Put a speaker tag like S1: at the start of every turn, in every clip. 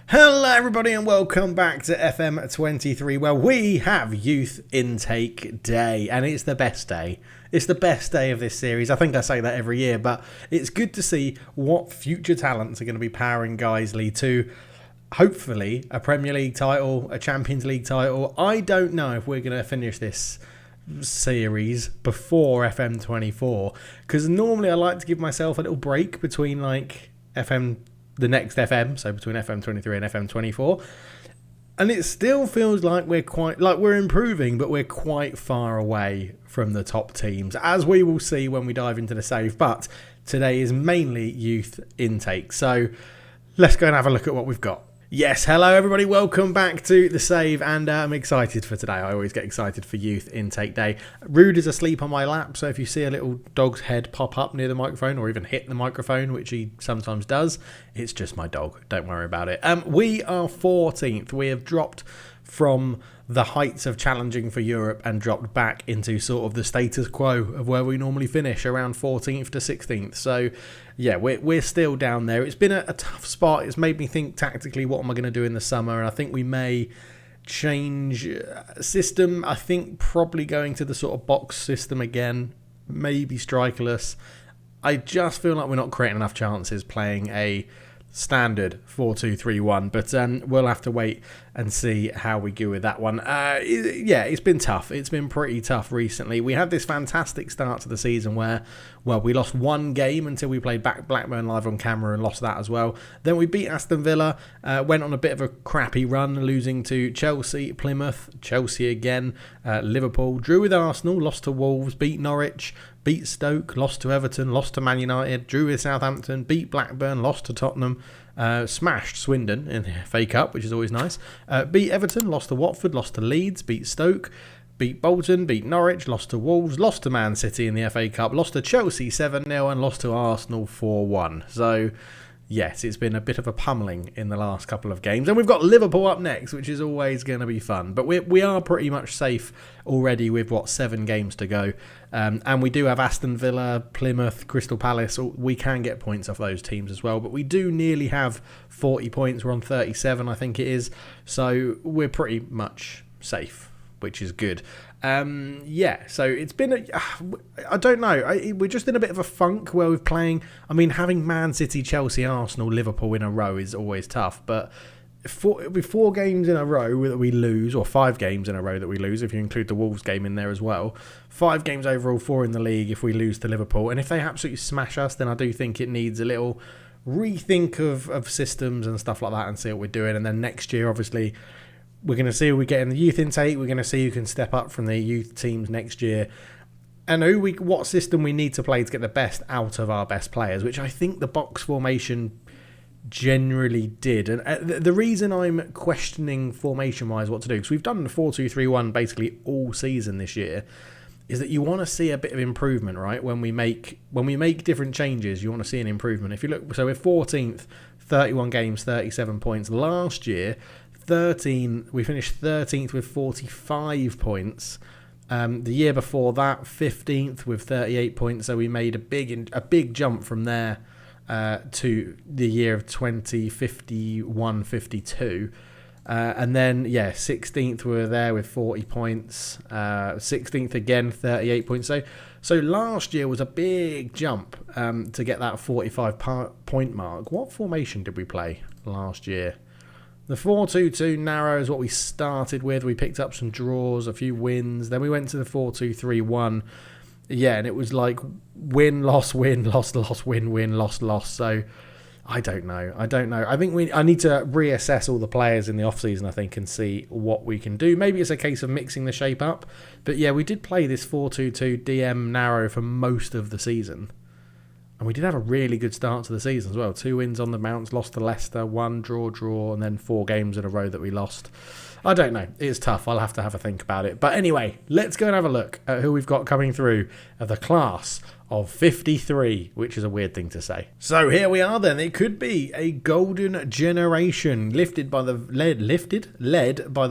S1: Hello everybody and welcome back to FM23 where we have Youth Intake Day and it's the best day. It's the best day of this series. I think I say that every year, but it's good to see what future talents are going to be powering Guiseley to hopefully a Premier League title, a Champions League title. I don't know if we're going to finish this series before FM24 because normally I like to give myself a little break between the next FM, so between FM23 and FM24, and it still feels like we're improving, but we're quite far away from the top teams, as we will see when we dive into the save. But today is mainly youth intake, so let's go and have a look at what we've got. Yes, hello everybody, welcome back to the save, and I'm excited for today. I always get excited for Youth Intake Day. Rude is asleep on my lap, so if you see a little dog's head pop up near the microphone or even hit the microphone, which he sometimes does, it's just my dog, don't worry about it. We are 14th, we have dropped from the heights of challenging for Europe and dropped back into sort of the status quo of where we normally finish, around 14th to 16th. So yeah, we're still down there. It's been a tough spot. It's made me think tactically, what am I going to do in the summer? And I think we may change system. I think probably going to the sort of box system again, maybe strikerless. I just feel like we're not creating enough chances playing a standard 4-2-3-1, but we'll have to wait and see how we go with that one. It's been tough. It's been pretty tough recently. We had this fantastic start to the season where, we lost one game until we played Blackburn live on camera and lost that as well. Then we beat Aston Villa, went on a bit of a crappy run, losing to Chelsea, Plymouth, Chelsea again, Liverpool, drew with Arsenal, lost to Wolves, beat Norwich, beat Stoke, lost to Everton, lost to Man United, drew with Southampton, beat Blackburn, lost to Tottenham, smashed Swindon in the FA Cup, which is always nice, beat Everton, lost to Watford, lost to Leeds, beat Stoke, beat Bolton, beat Norwich, lost to Wolves, lost to Man City in the FA Cup, lost to Chelsea 7-0 and lost to Arsenal 4-1. So yes, it's been a bit of a pummeling in the last couple of games. And we've got Liverpool up next, which is always going to be fun. But we are pretty much safe already with, 7 games to go. And we do have Aston Villa, Plymouth, Crystal Palace. We can get points off those teams as well. But we do nearly have 40 points. We're on 37, I think it is. So we're pretty much safe, which is good. So it's been I don't know, we're just in a bit of a funk where we're playing. I mean, having Man City, Chelsea, Arsenal, Liverpool in a row is always tough, but four games in a row that we lose, or 5 games in a row that we lose if you include the Wolves game in there as well, 5 games overall, 4 in the league if we lose to Liverpool, and if they absolutely smash us, then I do think it needs a little rethink of systems and stuff like that and see what we're doing. And then next year, obviously, we're going to see who we get in the youth intake. We're going to see who can step up from the youth teams next year, and what system we need to play to get the best out of our best players, which I think the box formation generally did. And the reason I'm questioning formation-wise what to do, because we've done the 4-2-3-1 basically all season this year, is that you want to see a bit of improvement, right? When we make different changes, you want to see an improvement. If you look, so we're 14th, 31 games, 37 points. Last year, we finished 13th with 45 points. The year before that, 15th with 38 points. So we made a big jump from there to the year of 2051-52. And then 16th we were there with 40 points. 16th again, 38 points. So last year was a big jump to get that 45 point mark. What formation did we play last year? The 4-2-2 narrow is what we started with. We picked up some draws, a few wins. Then we went to the 4-2-3-1. Yeah, and it was like win, loss, win, loss, loss, win, win, loss, loss. So I don't know. I think I need to reassess all the players in the off-season, I think, and see what we can do. Maybe it's a case of mixing the shape up. But yeah, we did play this 4-2-2 DM narrow for most of the season. And we did have a really good start to the season as well. 2 wins on the bounce, lost to Leicester, 1 draw, and then 4 games in a row that we lost. I don't know. It's tough. I'll have to have a think about it. But anyway, let's go and have a look at who we've got coming through at the class of 53, which is a weird thing to say. So here we are then. It could be a golden generation led by the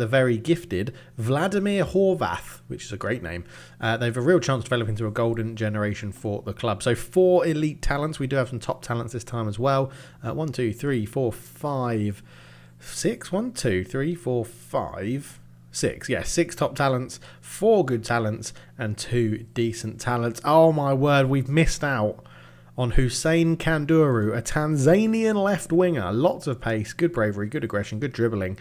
S1: very gifted Vladimir Horvath, which is a great name. They have a real chance to develop into a golden generation for the club. So 4 elite talents. We do have some top talents this time as well. 1, 2, 3, 4, 5, six. 1, 2, 3, 4, 5, 6. Yeah, 6 top talents, 4 good talents, and 2 decent talents. Oh my word, we've missed out on Hussein Kanduru, a Tanzanian left winger. Lots of pace, good bravery, good aggression, good dribbling.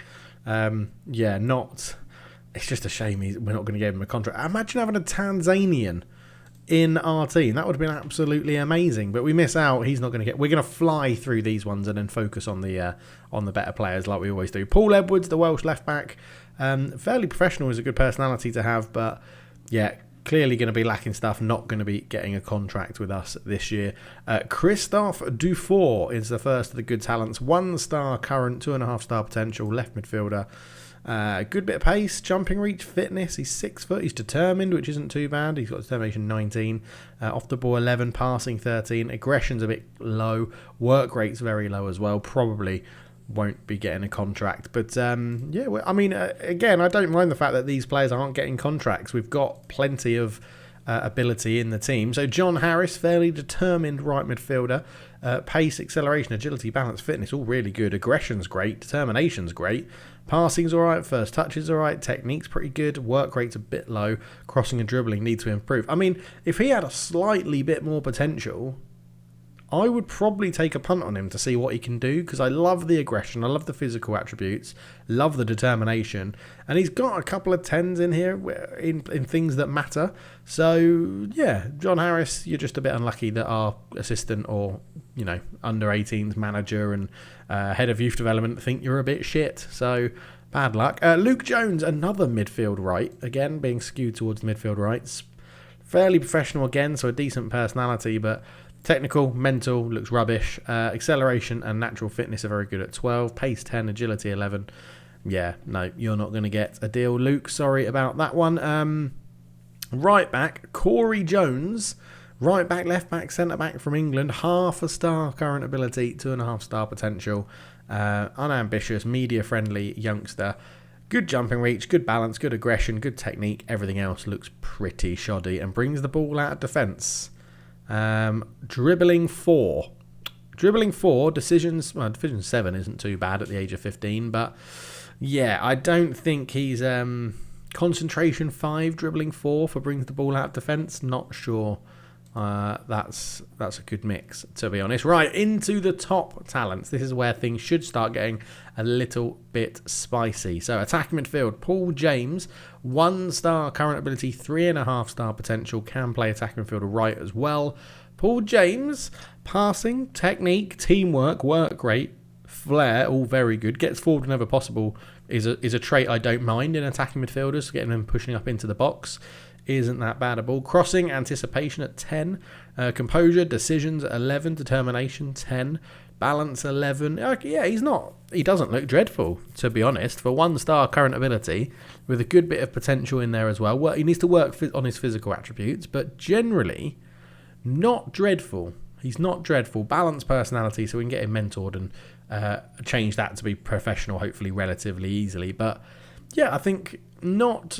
S1: It's just a shame we're not going to give him a contract. Imagine having a Tanzanian in our team. That would have been absolutely amazing. But we miss out. He's not going to get. We're going to fly through these ones and then focus on the better players like we always do. Paul Edwards, the Welsh left back, fairly professional, is a good personality to have, but yeah, clearly going to be lacking stuff. Not going to be getting a contract with us this year. Christophe Dufour is the first of the good talents. 1-star current, 2.5-star potential, left midfielder. Good bit of pace, jumping reach, fitness. He's 6 foot. He's determined, which isn't too bad. He's got determination 19. Off the ball 11, passing 13. Aggression's a bit low. Work rate's very low as well. Probably won't be getting a contract. But again, I don't mind the fact that these players aren't getting contracts. We've got plenty of ability in the team. So John Harris, fairly determined right midfielder. Pace, acceleration, agility, balance, fitness, all really good. Aggression's great. Determination's great. Passing's alright. First touch is alright. Technique's pretty good. Work rate's a bit low. Crossing and dribbling need to improve. I mean, if he had a slightly bit more potential, I would probably take a punt on him to see what he can do, because I love the aggression, I love the physical attributes, love the determination, and he's got a couple of 10s in here in things that matter. So yeah, John Harris, you're just a bit unlucky that our assistant or under 18s manager and head of youth development think you're a bit shit. So bad luck. Luke Jones, another midfield right, again being skewed towards midfield rights. Fairly professional again, so a decent personality, but technical, mental, looks rubbish. Acceleration and natural fitness are very good at 12. Pace 10, agility 11. Yeah, no, you're not going to get a deal, Luke. Sorry about that one. Right back, Corey Jones. Right back, left back, centre back from England. 1/2 star current ability, 2.5-star potential. Unambitious, media friendly youngster. Good jumping reach, good balance, good aggression, good technique. Everything else looks pretty shoddy and brings the ball out of defence. Dribbling 4. Division 7 isn't too bad at the age of 15, but yeah, I don't think he's concentration 5, dribbling 4 for brings the ball out of defence. Not sure that's a good mix, to be honest. Right, into the top talents. This is where things should start getting a little bit spicy. So attacking midfield, Paul James, 1-star current ability, 3.5-star potential, can play attacking midfielder right as well. Paul James, passing, technique, teamwork, work rate, flair, all very good. Gets forward whenever possible is a trait I don't mind in attacking midfielders. Getting them pushing up into the box isn't that bad at all. Crossing, anticipation at 10. Composure, decisions at 11. Determination 10. Balance 11. Yeah, he doesn't look dreadful, to be honest. For 1-star current ability, with a good bit of potential in there as well. He needs to work on his physical attributes, but generally, not dreadful. He's not dreadful. Balanced personality, so we can get him mentored and change that to be professional, hopefully relatively easily. But yeah, I think not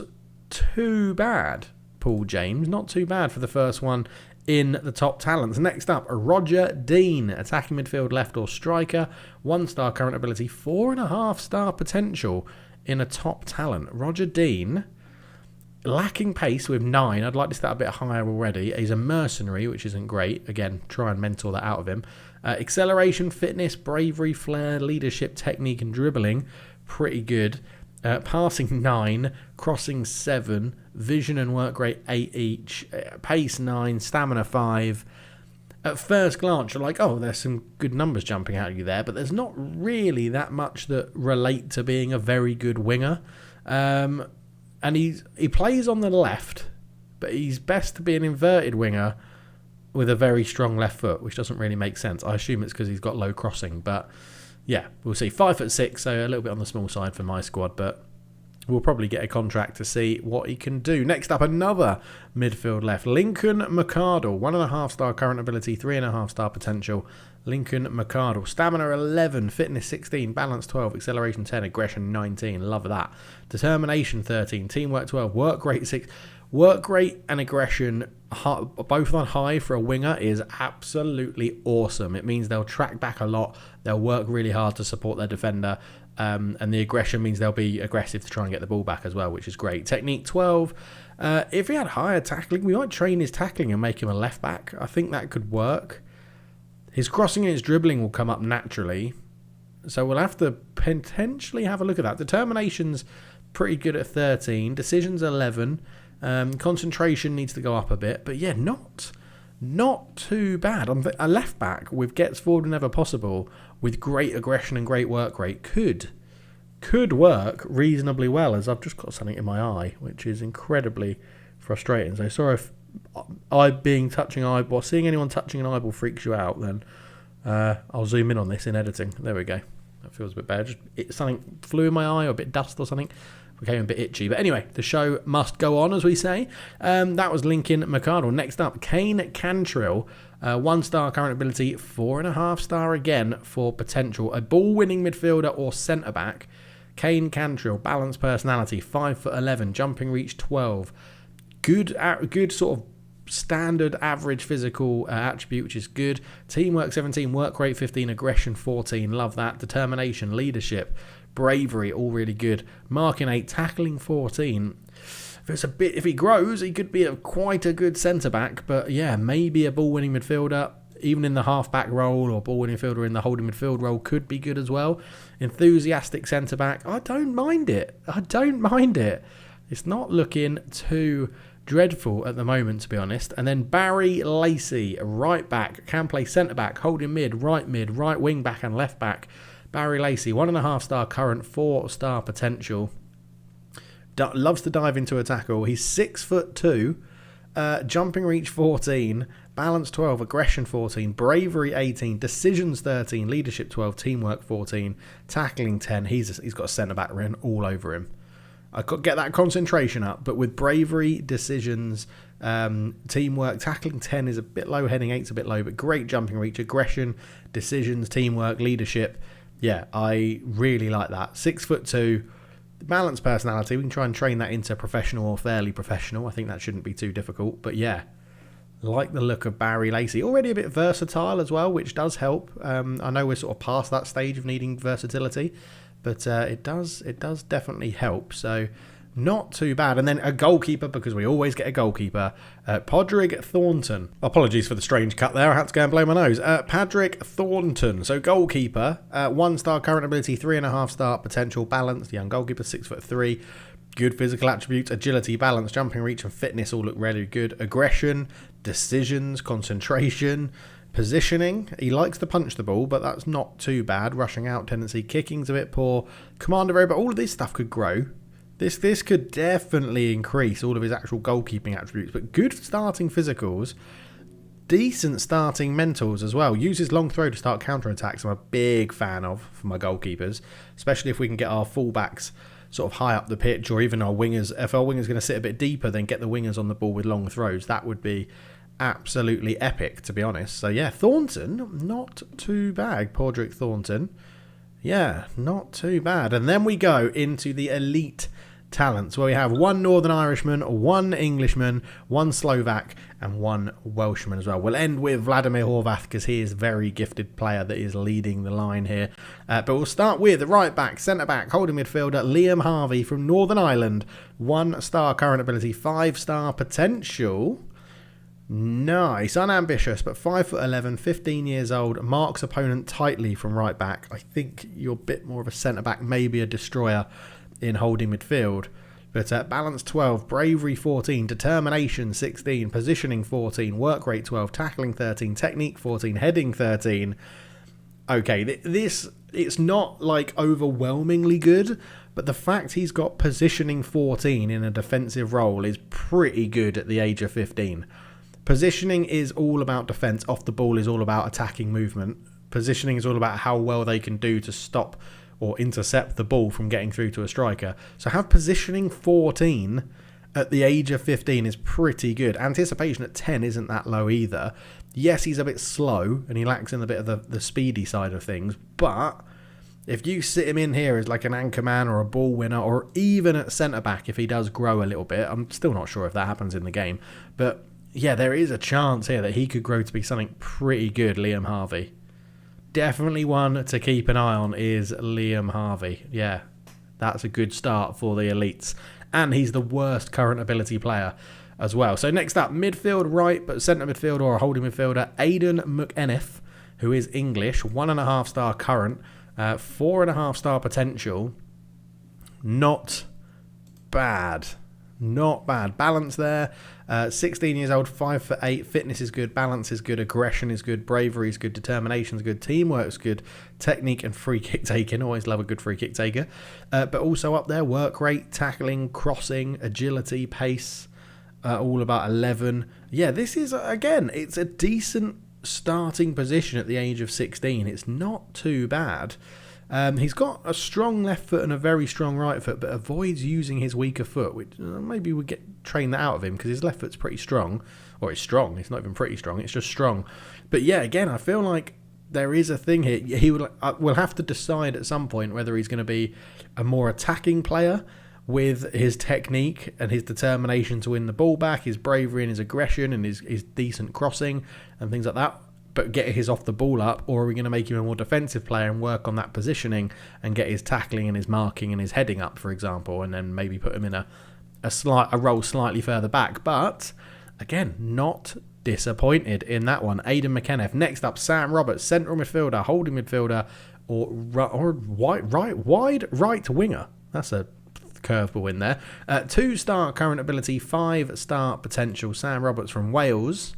S1: too bad, Paul James. Not too bad for the first one in the top talents. Next up, Roger Dean, attacking midfield, left or striker. 1-star current ability, 4.5-star potential in a top talent. Roger Dean, lacking pace with 9. I'd like to start a bit higher already. He's a mercenary, which isn't great. Again, try and mentor that out of him. Acceleration, fitness, bravery, flair, leadership, technique and dribbling, pretty good. Passing 9, crossing 7, vision and work rate 8 each, pace 9, stamina 5. At first glance, you're like, oh, there's some good numbers jumping out of you there, but there's not really that much that relate to being a very good winger. And he plays on the left, but he's best to be an inverted winger with a very strong left foot, which doesn't really make sense. I assume it's because he's got low crossing, but yeah, we'll see. 5'6", so a little bit on the small side for my squad, but we'll probably get a contract to see what he can do. Next up, another midfield left. Lincoln McArdle, 1.5-star current ability, 3.5-star potential. Lincoln McArdle, stamina 11, fitness 16, balance 12, acceleration 10, aggression 19. Love that. Determination 13, teamwork 12, work rate 6. Work rate and aggression, both on high for a winger, is absolutely awesome. It means they'll track back a lot. They'll work really hard to support their defender. And the aggression means they'll be aggressive to try and get the ball back as well, which is great. Technique 12. If he had higher tackling, we might train his tackling and make him a left back. I think that could work. His crossing and his dribbling will come up naturally. So we'll have to potentially have a look at that. Determination's pretty good at 13. Decision's 11. Concentration needs to go up a bit. But yeah, not too bad. A left back with gets forward whenever possible with great aggression and great work rate could work reasonably well, as I've just got something in my eye, which is incredibly frustrating. So sorry if seeing anyone touching an eyeball freaks you out, then I'll zoom in on this in editing. There we go. That feels a bit bad. Something flew in my eye, or a bit dust or something. Became a bit itchy. But anyway, the show must go on, as we say. That was Lincoln McArdle. Next up, Kane Cantrill. 1-star current ability, 4.5-star again for potential. A ball-winning midfielder or centre-back. Kane Cantrill, balanced personality, 5'11", jumping reach 12. Good sort of standard average physical attribute, which is good. Teamwork 17, work rate 15, aggression 14. Love that. Determination, leadership, bravery, all really good. Marking 8, tackling 14. If he grows, he could be quite a good centre back. But yeah, maybe a ball winning midfielder, even in the half back role, or ball winning midfielder in the holding midfield role, could be good as well. Enthusiastic centre back, I don't mind it. It's not looking too dreadful at the moment, to be honest. And then Barry Lacey, right back, can play centre back, holding mid, right wing back, and left back. Barry Lacey, 1.5-star current, 4-star potential. Loves to dive into a tackle. He's 6'2", jumping reach 14, balance 12, aggression 14, bravery 18, decisions 13, leadership 12, teamwork 14, tackling 10. He's got a centre back written all over him. I could get that concentration up, but with bravery, decisions, teamwork, tackling 10 is a bit low, heading 8's a bit low, but great jumping reach, aggression, decisions, teamwork, leadership. Yeah, I really like that. 6'2", balanced personality. We can try and train that into professional or fairly professional. I think that shouldn't be too difficult. But yeah, like the look of Barry Lacey. Already a bit versatile as well, which does help. I know we're sort of past that stage of needing versatility, but it does definitely help. So not too bad. And then a goalkeeper, because we always get a goalkeeper. Podrick Thornton. Apologies for the strange cut there. I had to go and blow my nose. Podrick Thornton. So goalkeeper. 1-star current ability, 3.5-star potential. Balanced. Young goalkeeper, 6'3". Good physical attributes. Agility, balance, jumping reach, and fitness all look really good. Aggression, decisions, concentration, positioning. He likes to punch the ball, but that's not too bad. Rushing out tendency. Kicking's a bit poor. Commander area, but all of this stuff could grow. This could definitely increase all of his actual goalkeeping attributes, but good starting physicals, decent starting mentals as well. Uses long throw to start counter-attacks. I'm a big fan of for my goalkeepers, especially if we can get our fullbacks sort of high up the pitch, or even our wingers. If our wingers going to sit a bit deeper, then get the wingers on the ball with long throws. That would be absolutely epic, to be honest. So yeah, Thornton, not too bad. Podrick Thornton. Yeah, not too bad. And then we go into the elite talents, where we have 1 Northern Irishman, 1 Englishman, 1 Slovak, and 1 Welshman as well. We'll end with Vladimir Horvath, because he is a very gifted player that is leading the line here. But we'll start with the right back, centre back, holding midfielder, Liam Harvey from Northern Ireland. 1-star current ability, 5-star potential. Nice, unambitious, but 5'11", 15 years old, marks opponent tightly from right back. I think you're a bit more of a centre back, maybe a destroyer in holding midfield. But balance 12, bravery 14, determination 16, positioning 14, work rate 12, tackling 13, technique 14, heading 13. Okay, this, it's not like overwhelmingly good, but the fact he's got positioning 14 in a defensive role is pretty good at the age of 15. Positioning is all about defence, off the ball is all about attacking movement. Positioning is all about how well they can do to stop or intercept the ball from getting through to a striker. So have positioning 14 at the age of 15 is pretty good. Anticipation at 10 isn't that low either. Yes, he's a bit slow and he lacks in a bit of the speedy side of things, but if you sit him in here as like an anchor man or a ball winner, or even at centre-back if he does grow a little bit, I'm still not sure if that happens in the game, but yeah, there is a chance here that he could grow to be something pretty good, Liam Harvey. definitely one to keep an eye on is Liam Harvey. Yeah, that's a good start for the elites. And he's the worst current ability player as well. So next up, midfield right, but centre midfielder or a holding midfielder, Aidan McEniff, who is English, 1.5 star current, 4.5 star potential. Not bad. Not bad. Balance there. 16 years old, 5'8". Fitness is good. Balance is good. Aggression is good. Bravery is good. Determination is good. Teamwork is good. Technique and free kick taking. Always love a good free kick taker. But also up there, work rate, tackling, crossing, agility, pace. All about 11. Yeah, this is, again, it's a decent starting position at the age of 16. It's not too bad. He's got a strong left foot and a very strong right foot, but avoids using his weaker foot, which maybe we get train that out of him because his left foot's pretty strong. Or it's strong. It's not even pretty strong. It's just strong. But yeah, again, I feel like there is a thing here. We'll have to decide at some point whether he's going to be a more attacking player with his technique and his determination to win the ball back, his bravery and his aggression and his decent crossing and things like that, but get his off the ball up, or are we going to make him a more defensive player and work on that positioning and get his tackling and his marking and his heading up, for example, and then maybe put him in a role slightly further back. But again, not disappointed in that one. Aidan McEniff. Next up, Sam Roberts, central midfielder, holding midfielder, or wide right winger. That's a curveball in there. 2-star current ability, 5-star potential. Sam Roberts from Wales.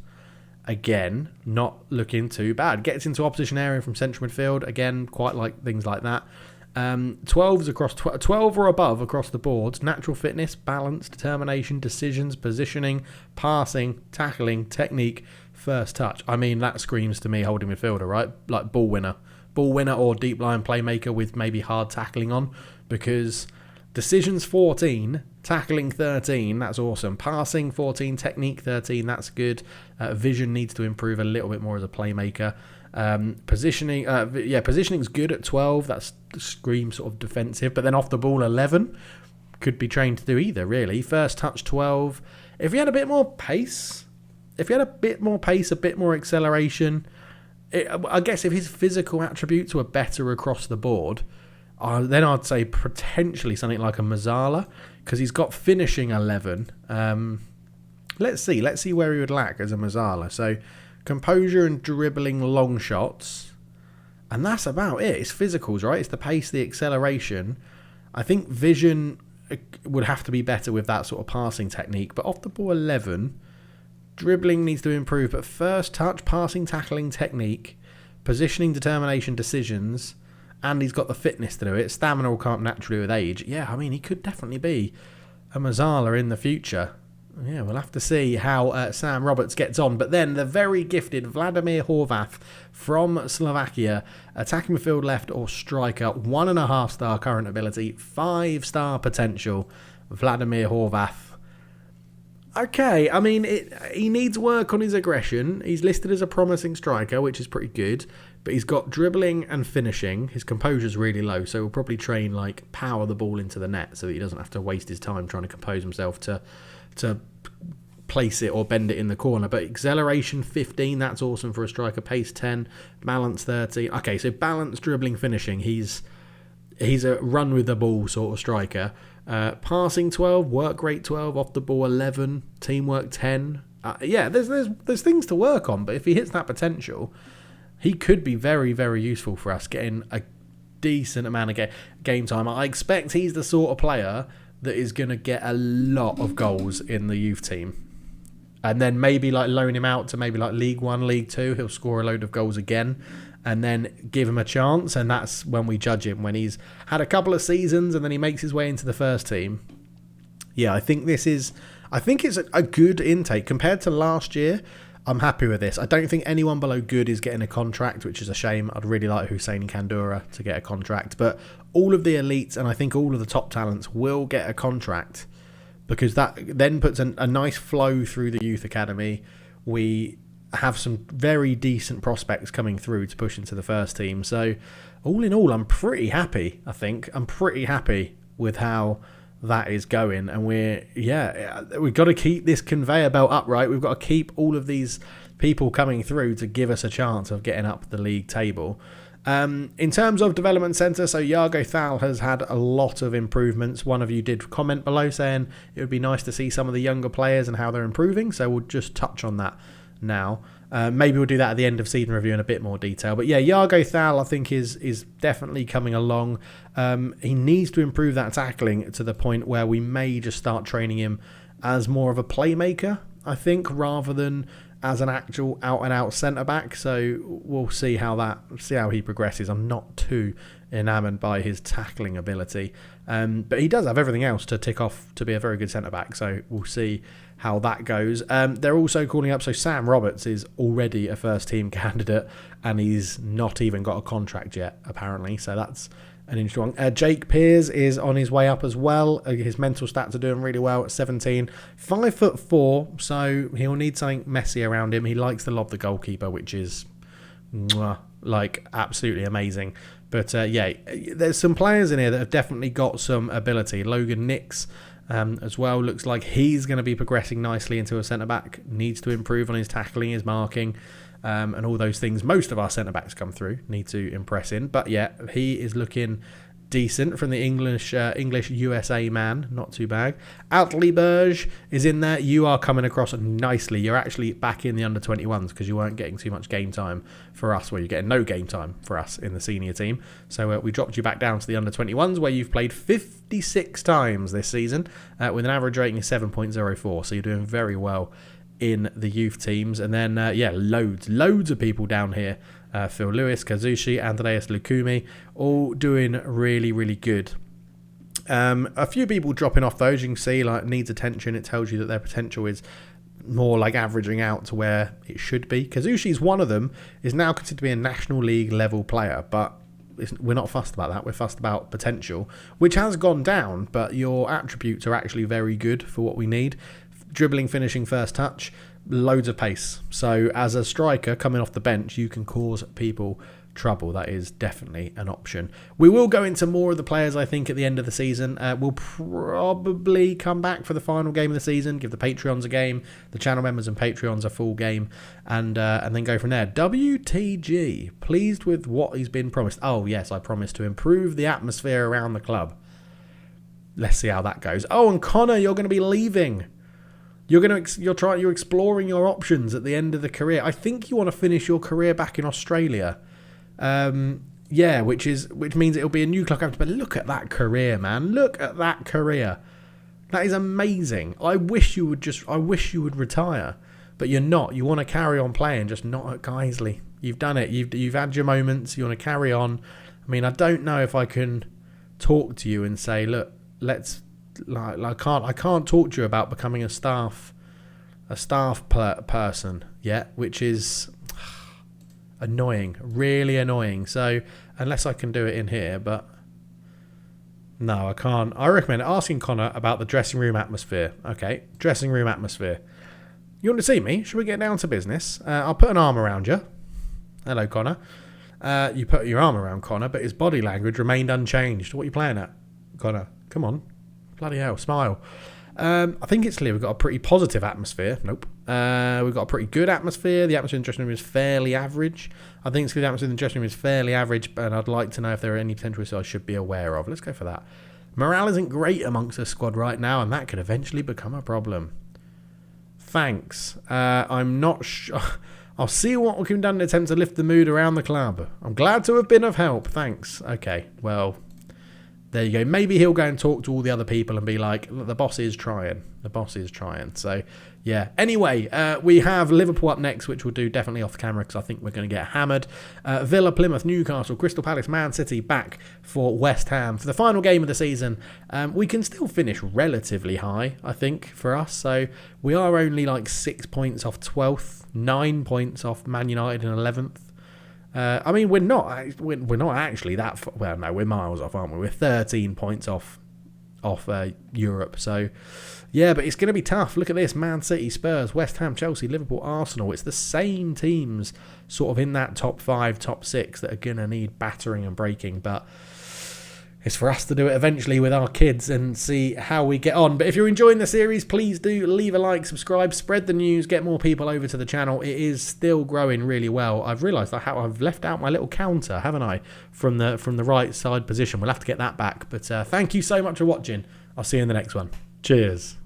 S1: Again, not looking too bad. Gets into opposition area from central midfield. Again, quite like things like that. 12s across 12 or above across the board. Natural fitness, balance, determination, decisions, positioning, passing, tackling, technique, first touch. I mean, that screams to me holding midfielder, right? Like ball winner or deep line playmaker with maybe hard tackling on, because decisions 14, tackling 13, that's awesome. Passing 14, technique 13, that's good. Vision needs to improve a little bit more as a playmaker. Positioning's good at 12, that's scream sort of defensive, but then off the ball 11, could be trained to do either, really. First touch 12. If he had a bit more pace, a bit more acceleration, I guess if his physical attributes were better across the board, then I'd say potentially something like a Mazzala, because he's got finishing 11. Let's see where he would lack as a Mazzala. So composure and dribbling long shots, and that's about it. It's physicals, right? It's the pace, the acceleration. I think vision would have to be better with that sort of passing technique, but off the ball 11, dribbling needs to improve, but first touch, passing, tackling, technique, positioning, determination, decisions, and he's got the fitness to do it. Stamina will come up naturally with age. Yeah, I mean, he could definitely be a Mazzala in the future. Yeah, we'll have to see how Sam Roberts gets on. But then the very gifted Vladimir Horvath from Slovakia, attacking midfield left or striker, 1.5 star current ability, 5-star potential. Vladimir Horvath. Okay, I mean, he needs work on his aggression. He's listed as a promising striker, which is pretty good. But he's got dribbling and finishing. His composure's really low, so he'll probably train, like, power the ball into the net so that he doesn't have to waste his time trying to compose himself to place it or bend it in the corner. But acceleration 15, that's awesome for a striker. Pace 10, balance 13. Okay, so balance, dribbling, finishing. He's a run with the ball sort of striker. Passing 12, work rate 12, off the ball 11, teamwork 10. There's things to work on, but if he hits that potential, he could be very, very useful for us, getting a decent amount of game time. I expect he's the sort of player that is going to get a lot of goals in the youth team. And then maybe like loan him out to maybe like League 1, League 2. He'll score a load of goals again. And then give him a chance. And that's when we judge him. When he's had a couple of seasons and then he makes his way into the first team. Yeah, I think it's a good intake. Compared to last year, I'm happy with this. I don't think anyone below good is getting a contract, which is a shame. I'd really like Hussein Kandura to get a contract. But all of the elites and I think all of the top talents will get a contract, because that then puts a nice flow through the youth academy. We have some very decent prospects coming through to push into the first team. So all in all, I'm pretty happy, I think. I'm pretty happy with how that is going, and we've got to keep this conveyor belt upright. We've got to keep all of these people coming through to give us a chance of getting up the league table. In terms of development centre, so Yago Thal has had a lot of improvements. One of you did comment below saying it would be nice to see some of the younger players and how they're improving, so we'll just touch on that now. Maybe we'll do that at the end of season review in a bit more detail. But yeah, Yago Thal I think is definitely coming along. He needs to improve that tackling to the point where we may just start training him as more of a playmaker, I think, rather than as an actual out-and-out centre-back. So we'll see how he progresses. I'm not too enamoured by his tackling ability. But he does have everything else to tick off to be a very good centre-back. So we'll see how that goes. They're also calling up, so Sam Roberts is already a first-team candidate, and he's not even got a contract yet, apparently. So that's an interesting one. Jake Pears is on his way up as well. His mental stats are doing really well at 17. 5'4", so he'll need something messy around him. He likes to lob the goalkeeper, which is like absolutely amazing. But yeah, there's some players in here that have definitely got some ability. Logan Nix as well looks like he's going to be progressing nicely into a centre-back. Needs to improve on his tackling, his marking, and all those things most of our centre-backs come through, need to impress in. But yeah, he is looking decent from the English USA man, not too bad. Altley Burge is in there. You are coming across nicely. You're actually back in the under-21s because you weren't getting too much game time for us, where you're getting no game time for us in the senior team. So we dropped you back down to the under-21s, where you've played 56 times this season with an average rating of 7.04. So you're doing very well in the youth teams. And then yeah, loads of people down here. Phil Lewis, Kazushi, Andreas Lukumi, all doing really good. A few people dropping off those, you can see, like, needs attention. It tells you that their potential is more like averaging out to where it should be. Kazushi's one of them, is now considered to be a National League level player, but we're not fussed about that. We're fussed about potential, which has gone down, but your attributes are actually very good for what we need. Dribbling, finishing, first touch, loads of pace. So as a striker coming off the bench, you can cause people trouble. That is definitely an option. We will go into more of the players, I think, at the end of the season. We'll probably come back for the final game of the season, give the Patreons a game, the channel members and Patreons a full game, and then go from there. WTG, pleased with what he's been promised. Oh yes, I promised to improve the atmosphere around the club. Let's see how that goes. Oh, and Connor, you're going to be leaving. You're exploring your options at the end of the career. I think you want to finish your career back in Australia. Yeah, which means it'll be a new club. But look at that career, man. Look at that career. That is amazing. I wish you would retire, but you're not. You want to carry on playing, just not at Guiseley. You've done it. You've had your moments. You want to carry on. I mean, I don't know if I can talk to you and say, look, let's. Like, I can't talk to you about becoming a staff person yet, which is annoying, really annoying. So unless I can do it in here, but no, I can't. I recommend asking Connor about the dressing room atmosphere. Okay, dressing room atmosphere. You want to see me? Should we get down to business? I'll put an arm around you. Hello, Connor. You put your arm around Connor, but his body language remained unchanged. What are you playing at, Connor? Come on. Bloody hell, smile. I think it's clear we've got a pretty positive atmosphere. Nope. We've got a pretty good atmosphere. The atmosphere in the dressing room is fairly average. I think it's good. The atmosphere in the dressing room is fairly average, but I'd like to know if there are any potential issues I should be aware of. Let's go for that. Morale isn't great amongst the squad right now, and that could eventually become a problem. Thanks. I'm not sure. I'll see what can be done in an attempt to lift the mood around the club. I'm glad to have been of help. Thanks. Okay, well, there you go. Maybe he'll go and talk to all the other people and be like, look, the boss is trying. The boss is trying. So, yeah. Anyway, we have Liverpool up next, which we'll do definitely off camera because I think we're going to get hammered. Villa, Plymouth, Newcastle, Crystal Palace, Man City back for West Ham. For the final game of the season, we can still finish relatively high, I think, for us. So we are only like 6 points off 12th, 9 points off Man United in 11th. I mean, we're not actually that far. Well, no, we're miles off, aren't we? We're 13 points off Europe. So, yeah, but it's going to be tough. Look at this. Man City, Spurs, West Ham, Chelsea, Liverpool, Arsenal. It's the same teams sort of in that top 5, top 6 that are going to need battering and breaking. But It's for us to do it eventually with our kids and see how we get on. But if you're enjoying the series, please do leave a like, subscribe, spread the news, get more people over to the channel. It is still growing really well. I've realised I've left out my little counter, haven't I, from the right side position. We'll have to get that back. But thank you so much for watching. I'll see you in the next one. Cheers.